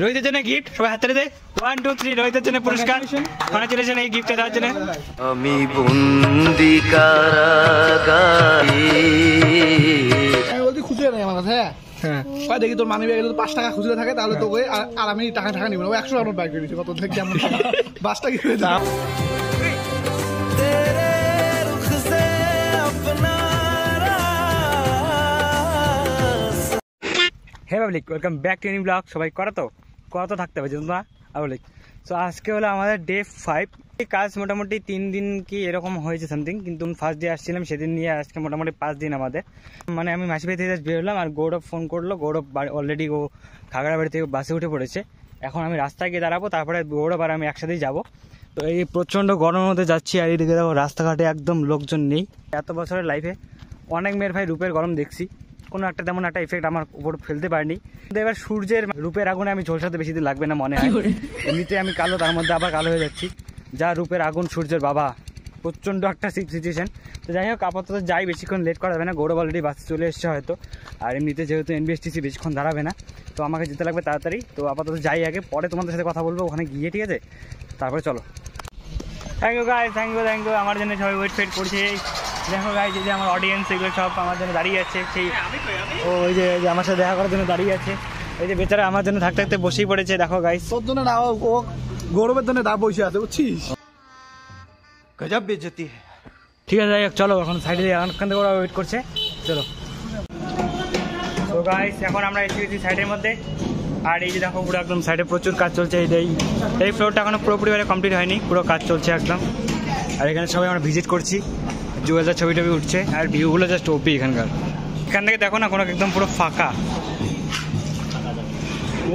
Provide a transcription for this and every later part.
রোহিতের জন্য গিফট, সবাই হাতে দে। 1 2 3 রোহিতের জন্য পুরস্কার। কংগ্রাচুলেশন এই গিফটটা দেওয়ার জন্য। আমি বন্দি কারাগারে। আমি বলছি খুচরো নেই আমার কাছে। হ্যাঁ দেখি তোর মানি ব্যাগে যদি 5 টাকা খুচরো থাকে তাহলে তোকে আর আমি টাকা নিব না। 100 টাকা নোট বাইক করে দিচ্ছি। কত থেকে কেমন 5 টাকা করে দাও। Hey public, welcome back to new blog. সবাই করা তো থাকতে হবে তোমরা পাবলিক। সো আজকে হলো আমাদের ডে 5। এই কাজ মোটামুটি 3 দিন কি এরকম হয়েছে সামথিং, কিন্তু ফার্স্ট ডে আসছিলাম সেদিন নিয়ে আজকে মোটামুটি 5 দিন আমাদের। মানে আমি মাসি বাড়ি থেকে বেরোলাম আর গৌরব ফোন করলো। গৌরব অলরেডি ও খাগড়াবাড়ি থেকে বাসে উঠে পড়েছে। এখন আমি রাস্তায় গিয়ে দাঁড়াবো, তারপরে গৌরব আর আমি একসাথেই যাবো। তো এই প্রচণ্ড গরমের মধ্যে যাচ্ছি আর এদিকে দেখো রাস্তাঘাটে একদম লোকজন নেই। এত বছরের লাইফে অনেক মেয়ের ভাই রূপের গরম দেখছি, কোনো একটা তেমন একটা ইফেক্ট আমার উপর ফেলতে পারিনি। কিন্তু এবার সূর্যের রূপের আগুনে আমি ঝলসাতে বেশি দিন লাগবে না মনে হয়। এমনিতে আমি কালো, তার মধ্যে আবার কালো হয়ে যাচ্ছি। যা রূপের আগুন সূর্যের বাবা, প্রচণ্ড একটা সিচুয়েশন। তো যাই হোক, আপাতত যাই, বেশিক্ষণ লেট করা যাবে না। গৌরব অলরেডি বাসে চলে এসছে হয়তো। আর এমনিতে যেহেতু এনবিএসটিসি বেশিক্ষণ দাঁড়াবে না, তো আমাকে যেতে লাগবে তাড়াতাড়ি। তো আপাতত যাই আগে, পরে তোমাদের সাথে কথা বলবো ওখানে গিয়ে, ঠিক আছে? তারপরে চলো। Thank you guys, thank you. আমার জন্য সবাই ওয়েট করছে। দেখো গাইস, যে আমার অডিয়েন্স এগুলো সব আমার জন্য দাঁড়িয়ে আছে। সেই ওই যে আমার সাথে দেখা করার জন্য দাঁড়িয়ে আছে। এই যে বেচারা আমার জন্য থাকতে থাকতে বসেই পড়েছে। দেখো গাইস, তোর জন্য না, ও গৌরবের জন্য দা বসে আছে, বুঝছিস? গজব বেজতি। ঠিক আছে, যাই হোক চলো। এখন সাইডে অনেকক্ষণ থেকে ওরা ওয়েট করছে, চলো। তো গাইস, এখন আমরা এসে গেছি সাইডের মধ্যে। আর এই যে দেখো পুরো একদম সাইডে প্রচুর কাজ চলছে। এই ফ্লোরটা এখনো পুরোপুরিভাবে কমপ্লিট হয়নি, পুরো কাজ চলছে একদম। আর এখানে সবাই আমরা ভিজিট করছি, জুয়েলদার ছবি টবি উঠছে। আর ভিউগুলো জাস্ট ওপি এখানকার। এখান থেকে দেখো না, কোনো একদম পুরো ফাঁকা।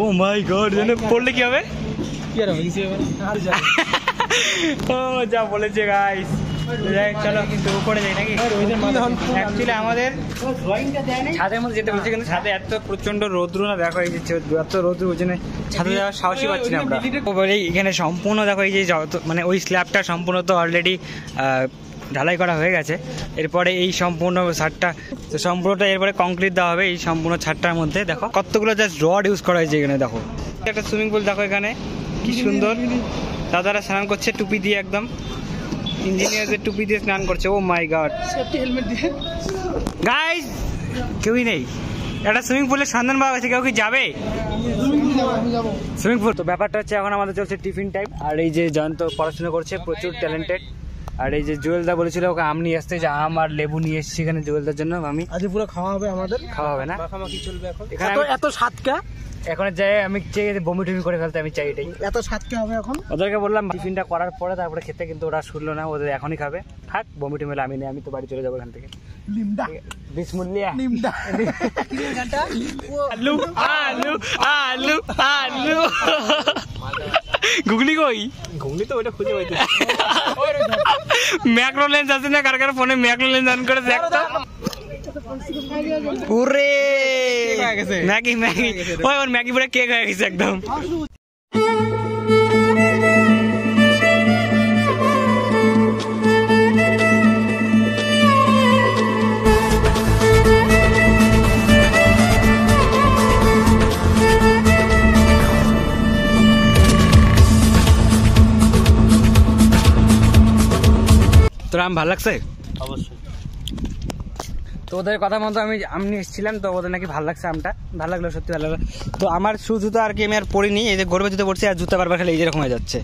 ও মাই গড, জানে পড়লে কি হবে? ও যা বলেছে গাইস। চলো কিন্তু উপরে যাই নাকি? অ্যাকচুয়ালি আমাদের ছাদের মধ্যে যেতে বলছে, কিন্তু ছাদে এত প্রচন্ড রৌদ্র না। দেখো এই যে এত রৌদ্র, ওই জন্য ছাদে যাওয়ার সাহসই পাচ্ছি না আমরা। এখানে সম্পূর্ণ দেখো এই যে মানে ওই স্ল্যাবটা সম্পূর্ণ তো অলরেডি ঢালাই করা হয়ে গেছে। এরপরে এই সম্পূর্ণ ছাদটা, তো সম্পূর্ণটা এরপরে কংক্রিট দেওয়া হবে এই সম্পূর্ণ ছাদটার মধ্যে। দেখো কতগুলো জাস্ট রড ইউজ করা হয়েছে এখানে। দেখো একটা সুইমিং পুল, দেখো এখানে কি সুন্দর। দাদারা স্নান করছে টুপি দিয়ে, একদম ইঞ্জিনিয়ারদের টুপি দিয়ে স্নান করছে। ও মাই গড, সেফটি হেলমেট দিয়ে। গাইস কেউই নেই, একটা সুইমিং পুলের সন্ধান পাওয়া গেছে। কেউ কি যাবে সুইমিং পুল? তো ব্যাপারটা হচ্ছে এখন আমাদের চলছে টিফিন টাইম। আর এই যে জয়ন্ত পড়াশোনা করছে, প্রচুর ট্যালেন্টেড। আর এই যে জুয়েলদা বলেছিল ওকে আম নিয়ে আসতে, যে আম আর লেবু নিয়ে এসেছি এখানে জুয়েলদার জন্য। আমি আজ পুরো খাওয়া হবে আমাদের। খাওয়া হবে না, মাখামাখি চলবে এখন। এখানে এত স্বাদকা এখন যাই, আমি চাই বমি টমি করে ফেলতে, আমি চাই এটাই। এত স্বাদকা হবে এখন। ওদেরকে বললাম টিফিনটা করার পরে তারপরে খেতে, কিন্তু ওরা শুনলো না। ওদের এখনই খাবে, থাক বমি টমি আমি নেই, আমি তো বাড়ি চলে যাবো এখান থেকে। লিমডা বিসমুল্লিয়া লিমডা আলু আলু আলু আলু ঘুগনি কই? ঘুগনি তো ওইটা খুঁজে পাইতে। ম্যাক্রো লেন্স আছে না কার কার ফোনে? ম্যাক্রো লেন্স অন করে দেখ তো। ওরে ম্যাগি ম্যাগি, ওই ওর ম্যাগি পুরো কেক হয়ে গেছে একদম। তোর আম ভালো লাগছে? অবশ্যই। তো ওদের কথা মতো আমি আম নিয়ে এসেছিলাম, তো ওদের নাকি ভালো লাগছে আমটা। ভালো লাগলো, সত্যি ভালো লাগলো। তো আমার শু জুতো আর কি আমি আর পরিনি, এই যে গরমে জুতো পড়ছি আর জুতো বারবার খেলে এই যেরকম হয়ে যাচ্ছে।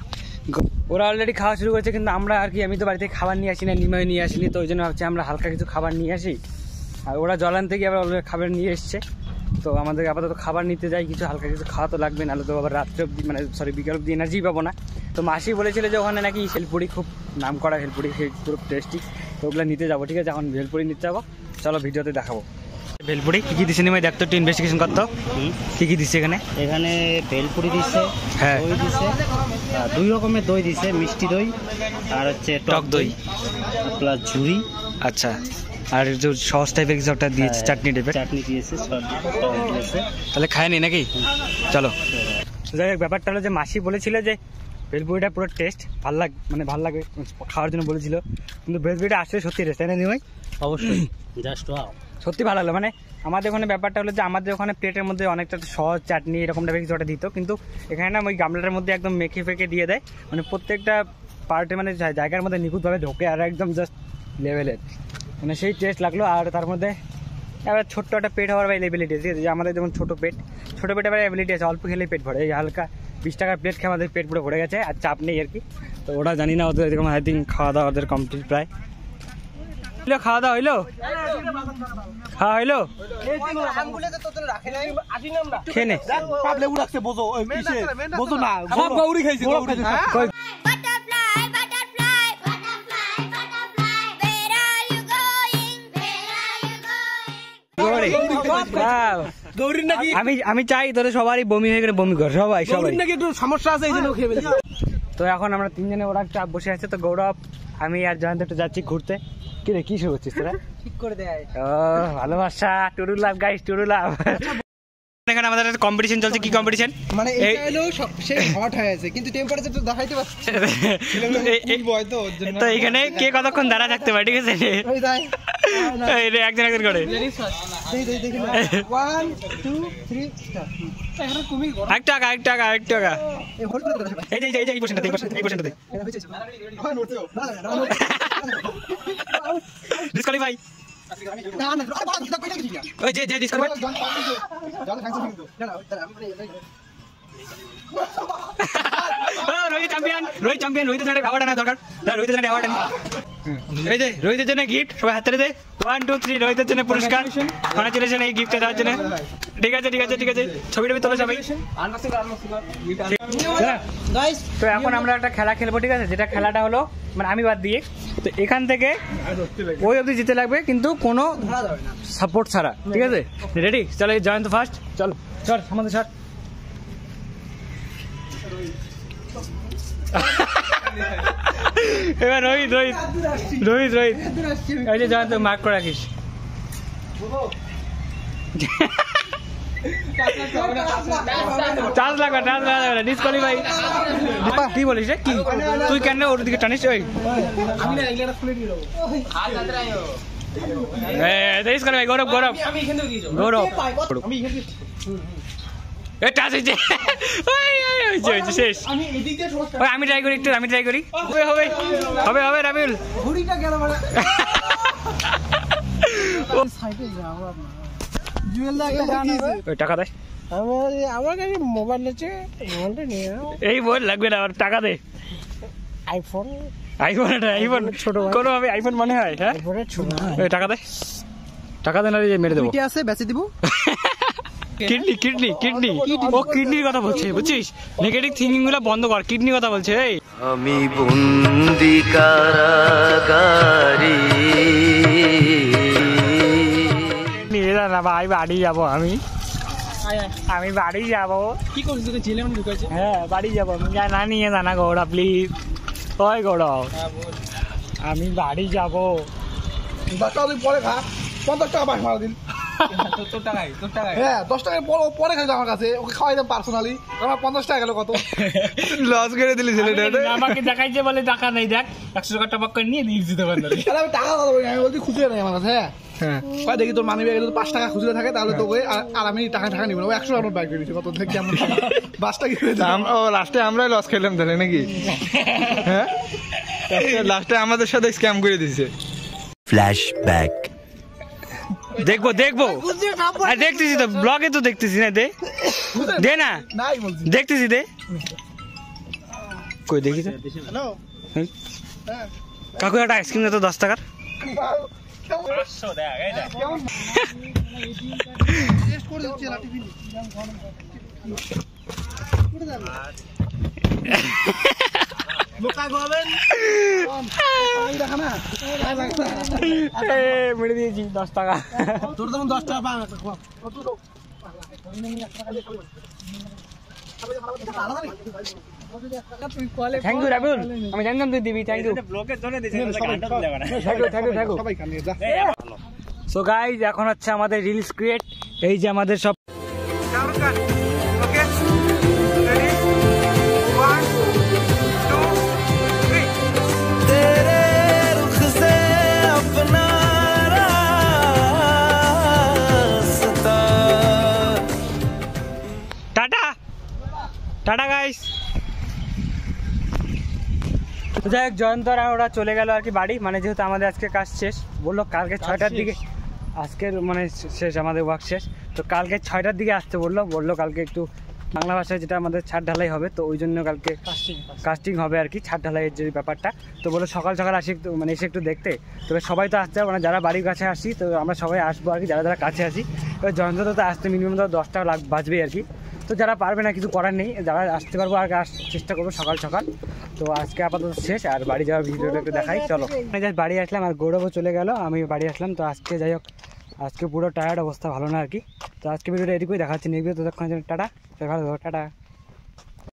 ওরা অলরেডি খাওয়া শুরু করেছে, কিন্তু আমরা আর কি, আমি তো বাড়িতে খাবার নিয়ে আসি না, নিমাই নিয়ে আসিনি। তো ওই জন্য ভাবছি আমরা হালকা কিছু খাবার নিয়ে আসি। আর ওরা জলান থেকে আবার অলরেডি খাবার নিয়ে এসছে। তো আমাদেরকে আপাতত খাবার নিতে যাই, কিছু হালকা কিছু খাওয়া তো লাগবে, নাহলে তো আবার রাত্রে অব্দি, মানে সরি বিকাল অব্দি এনার্জি পাবো না। তো মাসি বলেছিল যে ওখানে নাকি ভেলপুরি খুব নাম করা, ভেলপুরি খুব টেস্টি। তো ওগুলো নিতে যাবো, ঠিক আছে? এখন ভেলপুরি নিতে যাবো, চলো ভিডিওতে দেখাবো। ভেলপুরি কি কি দিচ্ছে নিমাই দেখতো, একটু ইনভেস্টিগেশন করতো কি কি দিচ্ছে এখানে। এখানে ভেলপুরি দিচ্ছে, হ্যাঁ দই দিচ্ছে, 2 রকমের দই দিচ্ছে, মিষ্টি দই আর হচ্ছে টক দই প্লাস ঝুড়ি। আচ্ছা, আর যে সস টাইপের কিছু একটা দিয়েছে, চাটনি টাইপের চাটনি দিয়েছে, দিয়েছে। তাহলে খায়নি নাকি? চলো। যাই হোক, ব্যাপারটা হলো যে মাসি বলেছিল যে ভেলপুরিটা পুরো টেস্ট ভাল লাগে খাওয়ার জন্য বলেছিল, কিন্তু ভেলপুরিটা আসলে সত্যি টেস্ট, তাই না নিমাই? অবশ্যই জাস্ট ওয়াও, সত্যি ভালো লাগলো। মানে আমাদের ওখানে ব্যাপারটা হলো যে আমাদের ওখানে প্লেটের মধ্যে অনেকটা সহজ চাটনি এরকম টাইপের কিছু একটা দিত, কিন্তু এখানে না ওই গামলাটার মধ্যে একদম মেখে ফেঁকে দিয়ে দেয়, মানে প্রত্যেকটা পার্টে মানে জায়গার মধ্যে নিখুঁতভাবে ঢোকে আর একদম জাস্ট লেভেলের, মানে সেই টেস্ট লাগলো। আর তার মধ্যে এবার ছোট্ট একটা পেট হওয়ার অ্যাবিলিটি আছে, যে আমাদের যেমন ছোটো পেট আবার অ্যাবিলিটি আছে, অল্প খেলেই পেট ভরে। এই হালকা 20 টাকার প্লেট খেয়ে আমাদের পেট পুরো ভরে গেছে, আর চাপ নেই আর কি। তো ওরা জানি না ওদের এরকম আই থিঙ্ক খাওয়া দাওয়া ওদের কমপ্লিট প্রায় হইলো। খাওয়া দাওয়া হইলো, খাওয়া হইলো, খেয়ে নে। আমি চাই তোদের সবারই বমি হয়ে গেলে বমি কর, সবাই নাকি একটু সমস্যা আছে এই জন্য খেয়ে ফেলি। তো এখন আমরা তিনজনে ওরা চাপ বসে আছে, তো গৌরব আমি আর জয়ন্ত একটু যাচ্ছি ঘুরতে। কি রে কি শুরু করছিস তোরা? ঠিক করে দেয় ও ভালোবাসা, টুরু লাভ গাইস, টুরু লাভ। এখানে আমাদের একটা কম্পিটিশন চলছে। কি কম্পিটিশন? মানে এটা হলো সবচেয়ে হট হয়ে আছে, কিন্তু টেম্পারেচারটা দেখাইতে পারছি তো এখানে কে কতক্ষণ দাঁড়া থাকতে পারে, ঠিক আছে? এই রে একজন একজন করে 1 2 3 স্টার্ট। এক টাকা এই যে এই পোরশনটাতে ডিসকোয়ালিফাই। ওই যে ডিসকোয়ালিফাই। রোহিত চ্যাম্পিয়ন রোহিতের জন্য অ্যাওয়ার্ড আনা দরকার। রোহিতের জন্য অ্যাওয়ার্ড আনি, এই যে রোহিতের জন্য গিফট, সবাই হাতে দে 1 2 3 রোহিতের জন্য পুরস্কার। কংগ্রাচুলেশন এই গিফটটা দেওয়ার জন্য। ঠিক আছে ছবিটা তোলো সবাই। তো এখন আমরা একটা খেলা খেলবো, ঠিক আছে? যেটা খেলাটা হলো মানে আমি বাদ দিয়ে, তো এখান থেকে ওই অবধি জিতে লাগবে, কিন্তু কোনো সাপোর্ট ছাড়া, ঠিক আছে? রেডি? চলো জয়ন্ত ফার্স্ট, চলো চল আমাদের স্যার। এবার রোহিত এই যে জয়ন্ত মার্ক করে রাখিস। চার্জ লাগবে ডিসকোয়ালিফাই। কি বলিস রে? কি তুই কেন ওর দিকে টানিস? ওই গৌরব শেষ। আমি ট্রাই করি হবে রাবিউল। টাকা দে আমার কাছে মোবাইল আছে, এই বল লাগবে না, আমার টাকা দে। আইফোন ছোট কোনো আমি আইফোন মনে হয়। হ্যাঁ টাকা দে না মেরে দেবো। আছে বেঁচে দিব। কিডনির কথা বলছে, বুঝছিস? নেগেটিভ থিঙ্কিং গুলো বন্ধ কর, কিডনির কথা বলছে। আমি বন্দি কারাগারে নিয়ে যা না ভাই, বাড়ি যাবো আমি বাড়ি যাবো। কি করছিস তোকে জেলে মানে ঢুকাইছে? হ্যাঁ বাড়ি যাবো আমি। না নিয়ে যা না গৌরব প্লিজ। ওই গৌরব আমি বাড়ি যাবো। 10 টাকা পরে খা, 50 টাকা বাস মারা দিন। হ্যাঁ 10 টাকা পরে খাইছে আমার কাছে, ওকে খাওয়াই দাম পার্সোনালি। আমার 50 টাকা গেল, কত লস করে দিলি ছেলেটা। আমাকে দেখাইছে বলে টাকা নেই, দেখ 100 টাকা টাকা করে নিয়ে দিয়েছি তো। আমি টাকা আমি বলছি খুচরো নেই আমার কাছে। হ্যাঁ দেখি তোর মানি ব্যাগে যদি 5 টাকা খুচরো থাকে তাহলে তোকে আর আমি টাকা নিব না। 100 টাকা ব্যাগ করে দিচ্ছি, কত থেকে কেমন 5 টাকা লাস্টে আমরাই লস খেলাম তাহলে নাকি? হ্যাঁ লাস্টে আমাদের সাথে স্ক্যাম করে দিয়েছে। ফ্ল্যাশব্যাক। দেখবো দেখতেছি তো ব্লগে, তো দেখতেছি না। দে না দেখতেছি, দে কই দেখি কাকু একটা আইসক্রিম দে তো 10 টাকার। মেরে দিয়েছি 10 টাকা। তোর তখন 10 টাকা থ্যাংক ইউ রাবিউল, আমি জানতাম তুই দিবি। Thank you. সো গাইজ এখন হচ্ছে আমাদের রিলস ক্রিয়েট। এই যে আমাদের সব টাটা গাইস। তো যাই হোক জয়ন্ত আর ওরা চলে গেল আর কি বাড়ি, মানে যেহেতু আমাদের আজকে কাজ শেষ, বললো কালকে 6টার দিকে আজকের মানে শেষ আমাদের ওয়ার্ক শেষ, তো কালকে 6টার দিকে আসতে বললো কালকে একটু বাংলা ভাষায় যেটা আমাদের ছাদ ঢালাই হবে, তো ওই জন্য কালকে কাস্টিং হবে আর কি ছাদ ঢালাইয়ের যে ব্যাপারটা। তো বললো সকাল সকাল আসি একটু মানে এসে একটু দেখতে, তবে সবাই তো আসতে হবে না, যারা বাড়ির কাছে আসি তো আমরা সবাই আসবো আর কি, যারা যারা কাছে আসি। এবার জয়ন্ত তো আসতে মিনিমাম তো 10টা বাজবেই আর কি, তো যারা পারবে না কিছু করার নেই, যারা আসতে পারবো আর চেষ্টা করবো সকাল সকাল। তো আজকে আপাতত শেষ, আর বাড়ি যাওয়ার ভিডিওটা একটু দেখাই চলো। আমি জাস্ট বাড়ি আসলাম আর গৌরবও চলে গেল, আমি বাড়ি আসলাম। তো আজকে যাই হোক আজকে পুরো টায়ার্ড অবস্থা ভালো না আর কি। তো আজকে ভিডিওটা এটুকুই দেখাচ্ছি, নেক্সট ভিডিও ততক্ষণ টাটা, ভালো টাটা।